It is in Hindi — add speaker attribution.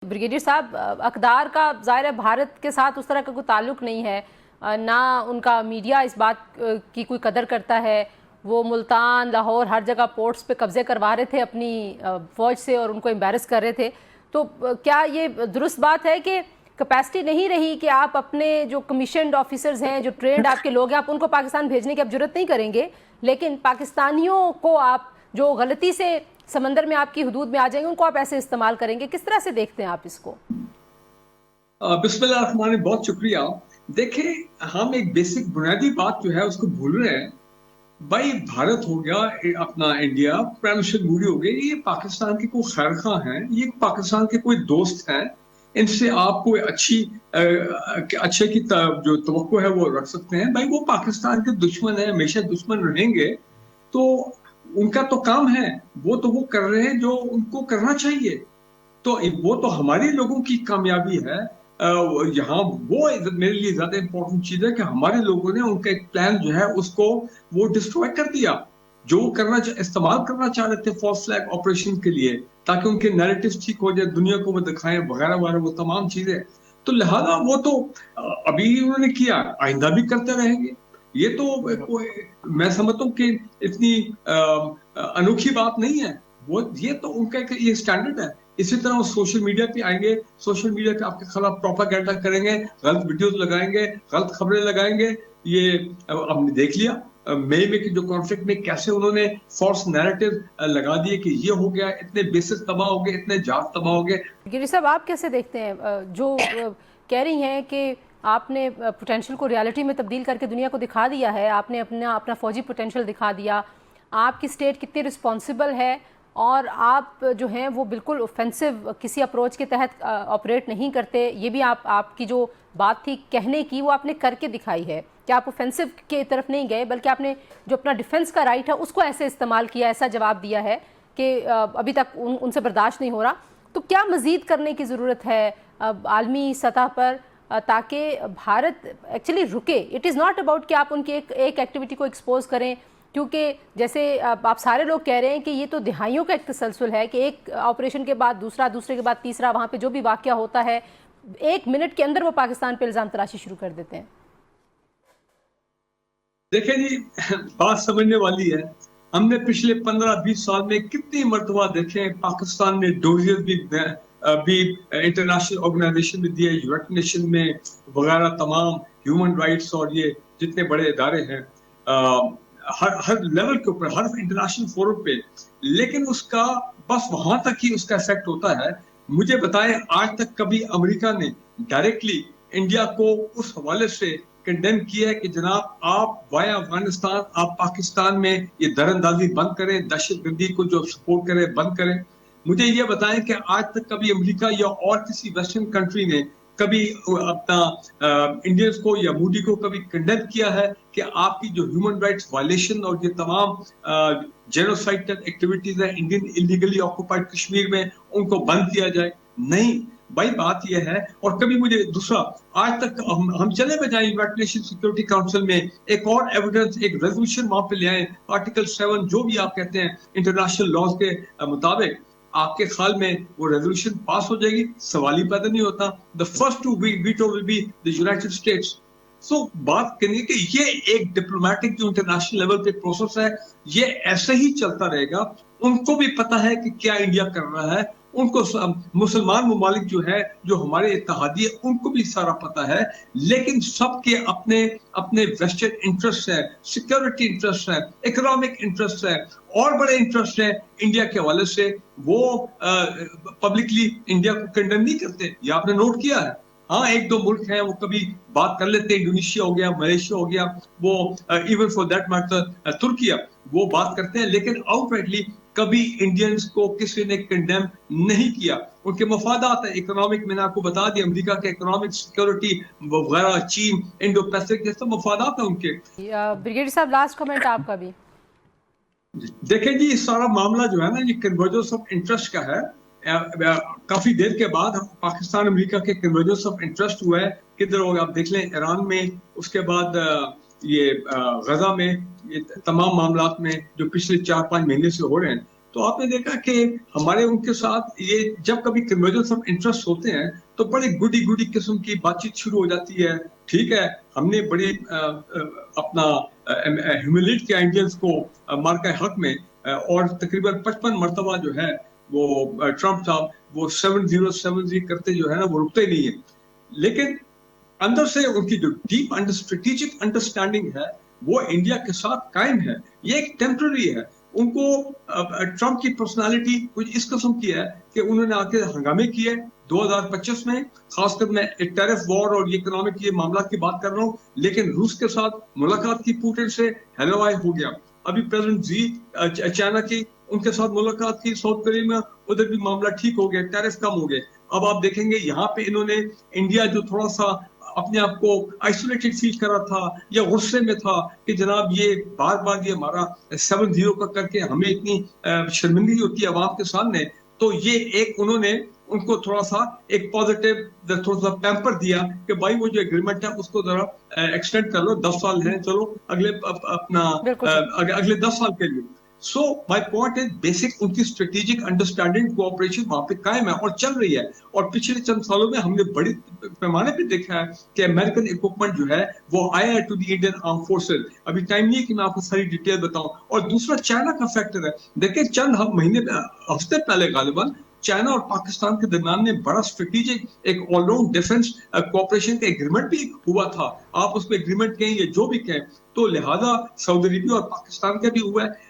Speaker 1: ब्रिगेडियर साहब, अकदार का ज़ाहिर है भारत के साथ उस तरह का कोई ताल्लुक नहीं है, ना उनका मीडिया इस बात की कोई कदर करता है। वो मुल्तान, लाहौर, हर जगह पोर्ट्स पे कब्जे करवा रहे थे अपनी फ़ौज से और उनको एम्बेरस कर रहे थे। तो क्या ये दुरुस्त बात है कि कैपेसिटी नहीं रही कि आप अपने जो कमीशन्ड ऑफिसर्स हैं, जो ट्रेंड आपके लोग हैं, आप उनको पाकिस्तान भेजने की अब जरूरत नहीं करेंगे, लेकिन पाकिस्तानियों को आप जो गलती से समंदर में आपकी हुदूद में आ जाएंगे उनको आप ऐसे इस्तेमाल करेंगे? किस तरह से देखते हैं आप इसको?
Speaker 2: बिस्मिल्लाह रहमान, बहुत शुक्रिया। देखिए, हम एक बेसिक बुनियादी बात जो है उसको भूल रहे हैं। भाई, भारत हो गया, अपना इंडिया, प्राइम मिनिस्टर मोदी हो गए, ये पाकिस्तान के कोई खैरखा हैं, ये पाकिस्तान के कोई दोस्त हैं। इनसे आप कोई अच्छे की जो तवक्को है वो रख सकते हैं। भाई, वो पाकिस्तान के दुश्मन है, हमेशा दुश्मन रहेंगे। तो उनका तो काम है, वो कर रहे हैं जो उनको करना चाहिए। तो वो तो हमारे लोगों की कामयाबी है। यहाँ वो मेरे लिए ज्यादा इंपॉर्टेंट चीज है कि हमारे लोगों ने उनका एक प्लान जो है उसको वो डिस्ट्रॉय कर दिया, जो इस्तेमाल करना चाह रहे थे फॉल्स फ्लैग ऑपरेशन के लिए, ताकि उनके नैरेटिव ठीक हो जाए, दुनिया को वो दिखाएं वगैरह वगैरह, वो तमाम चीजें। तो लिहाजा वो तो अभी उन्होंने किया, आइंदा भी करते रहेंगे। ये तो मैं समझता हूँ कि इतनी अनोखी बात नहीं है। ये तो उनका ये स्टैंडर्ड है। इसी तरह वो सोशल मीडिया पे आएंगे, सोशल मीडिया पे आपके खिलाफ प्रोपागेंडा करेंगे, गलत वीडियोस लगाएंगे, गलत खबरें लगाएंगे। ये हमने देख लिया मई में जो कॉन्फ्लिक्ट में कैसे उन्होंने फॉल्स नैरेटिव लगा दिए कि ये हो गया, इतने बेसिस तबाह हो गए, इतने जहाज तबाह हो गए।
Speaker 1: गिरी साहब, आप कैसे देखते हैं जो कह रही हैं कि आपने पोटेंशियल को रियलिटी में तब्दील करके दुनिया को दिखा दिया है, आपने अपना अपना फौजी पोटेंशियल दिखा दिया, आपकी स्टेट कितनी रिस्पॉन्सिबल है और आप जो हैं वो बिल्कुल ऑफेंसिव किसी अप्रोच के तहत ऑपरेट नहीं करते। ये भी आपकी जो बात थी कहने की, वो आपने करके दिखाई है कि आप ऑफेंसिव के तरफ नहीं गए, बल्कि आपने जो अपना डिफेंस का राइट है उसको ऐसे इस्तेमाल किया, ऐसा जवाब दिया है कि अभी तक उनसे बर्दाश्त नहीं हो रहा। तो क्या मज़ीद करने की ज़रूरत है आलमी सतह पर ताकि भारत एक्चुअली रुके? इट इज़ नॉट अबाउट कि आप उनकी एक एक्टिविटी को एक्सपोज करें, क्योंकि जैसे आप सारे लोग कह रहे हैं कि ये तो दिहाइयों का एक तसलसल है कि एक ऑपरेशन के बाद दूसरा, दूसरे के बाद तीसरा, वहाँ पे जो भी वाक़या होता है 1 मिनट के अंदर वो पाकिस्तान पे इल्ज़ाम तराशी शुरू कर देते हैं।
Speaker 2: देखिए जी, बात समझने वाली है। हमने पिछले 15-20 साल में कितनी मर्तबा देखे पाकिस्तान ने डोजियर भी इंटरनेशनल ऑर्गेनाइजेशन में दिए, यूनाइटेड नेशन में वगैरह, तमाम ह्यूमन राइट्स और ये जितने बड़े इदारे हैं हर लेवल के ऊपर, हर इंटरनेशनल फोरम पे। लेकिन उसका बस वहां तक ही उसका इफेक्ट होता है। मुझे बताएं, आज तक कभी अमेरिका ने डायरेक्टली इंडिया को उस हवाले से कंडेम किया है कि जनाब आप वाया अफगानिस्तान, आप पाकिस्तान में ये दरअंदाजी बंद करें, दहशतगर्दी को जो सपोर्ट करें बंद करें? मुझे ये बताएं कि आज तक कभी अमेरिका या और किसी वेस्टर्न कंट्री ने कभी अपना इंडियंस को या मोदी को कभी कंडेम किया है कि आपकी जो ह्यूमन राइट्स वायलेशन और ये तमाम जेनोसाइडल एक्टिविटीज है इंडियन इलीगली ऑक्युपाइड कश्मीर में, उनको बंद किया जाए? नहीं भाई, बात यह है। और कभी मुझे दूसरा, आज तक हम चले बजाय यूनाइटेड नेशन सिक्योरिटी काउंसिल में एक और एविडेंस, एक रेजोल्यूशन वहां पे ले आए, आर्टिकल 7 जो भी आप कहते हैं इंटरनेशनल लॉज के मुताबिक, आपके ख्याल में वो रेजोल्यूशन पास हो जाएगी? सवाल ही पैदा नहीं होता। The first to veto will be the United States. So बात करनी कि ये एक डिप्लोमेटिक जो इंटरनेशनल लेवल पे प्रोसेस है, ये ऐसे ही चलता रहेगा। उनको भी पता है कि क्या इंडिया कर रहा है, उनको मुसलमान ममालिक जो है, जो हमारे इत्तेहादी है, उनको भी सारा पता है। लेकिन सबके अपने अपने वेस्टेड इंटरेस्ट है, सिक्योरिटी इंटरेस्ट है, इकोनॉमिक इंटरेस्ट है, और बड़े इंटरेस्ट है इंडिया के हवाले से। वो पब्लिकली इंडिया को कंडेम नहीं करते, ये आपने नोट किया है। हाँ, एक दो मुल्क हैं वो कभी बात कर लेते हैं, इंडोनेशिया हो गया, मलेशिया हो गया, वो even for that matter Türkiye, वो बात करते हैं, लेकिन आउटराइटली कभी इंडियंस को किसी ने कंडेम नहीं किया। उनके मफादात है इकोनॉमिक, मैंने आपको बता दिया, अमेरिका के इकोनॉमिक, सिक्योरिटी वगैरह, चीन, इंडो पैसिफिक जैसे मफादात है उनके।
Speaker 1: ब्रिगेडियर साहब, लास्ट कमेंट आपका भी।
Speaker 2: देखें जी, इस सारा मामला जो है ना, ये कन्वर्जेंस ऑफ इंटरेस्ट का है। काफी देर के बाद पाकिस्तान अमेरिका के कन्वर्जेंस ऑफ इंटरेस्ट हुआ है। किधर होगा आप देख लें, ईरान में, उसके बाद ये गजा में, ये तमाम मामला में जो पिछले 4-5 महीने से हो रहे हैं, तो आपने देखा कि हमारे उनके साथ ये जब कभी कन्वर्जेंस ऑफ इंटरेस्ट होते हैं तो बड़े गुडी गुडी किस्म की बातचीत शुरू हो जाती है। ठीक है, हमने बड़ी अपना ह्यूमिलेट किया इंडियंस को मार के हक में, और तकरीबन 55 मरतबा जो है वो ट्रम्प साहब वो 7070 करते जो है ना वो रुकते नहीं है। लेकिन अंदर से उनकी जो डीप स्ट्रेटेजिक अंडरस्टैंडिंग है वो इंडिया के साथ कायम है। ये एक टेम्पररी है। उनको ट्रम्प की पर्सनालिटी कुछ इस किस्म की है कि उन्होंने आके हंगामे किए 2025 में, खासकर मैं टैरिफ वॉर और इकोनॉमिक ये मामला की बात कर रहा हूँ, लेकिन रूस के साथ मुलाकात की पुतिन से, हेलो हाय हो गया। अभी प्रेसिडेंट जी चाइना की उनके साथ मुलाकात की साउथ कोरिया में, उधर भी मामला ठीक हो गया, टैरिफ कम हो गए। अब आप देखेंगे यहाँ पे इन्होंने इंडिया जो थोड़ा सा अपने आप को आइसोलेटेड फील कर रहा था या गुस्से में था कि जनाब ये बार बार ये हमारा 7-0 का करके हमें इतनी शर्मिंदगी होती है आवाम के सामने, तो ये एक उन्होंने उनको थोड़ा सा एक पॉजिटिव थोड़ा सा पैम्पर दिया कि भाई वो जो एग्रीमेंट है उसको जरा एक्सटेंड कर लो, 10 साल है, चलो अगले अपना अगले 10 साल के लिए। So my point is basic उनकी स्ट्रेटेजिक अंडरस्टैंडिंग कोऑपरेशन वहां पे कायम है और चल रही है। और पिछले चंद सालों में हमने बड़ी पैमाने पे देखा है कि अमेरिकन इक्विपमेंट जो है वो आया है to the Indian arm forces. अभी टाइम नहीं है कि मैं आपको सारी डिटेल बताऊं। और दूसरा चाइना का फैक्टर है। देखिए चंद हफ्ते पहले गालिबन चाइना और पाकिस्तान के दरमियान में बड़ा स्ट्रेटेजिक एक ऑलराउंड डिफेंस कोऑपरेशन का एग्रीमेंट भी हुआ था। आप उसको एग्रीमेंट कहें या जो भी कहें, तो लिहाजा सऊदी अरबिया और पाकिस्तान का भी हुआ है।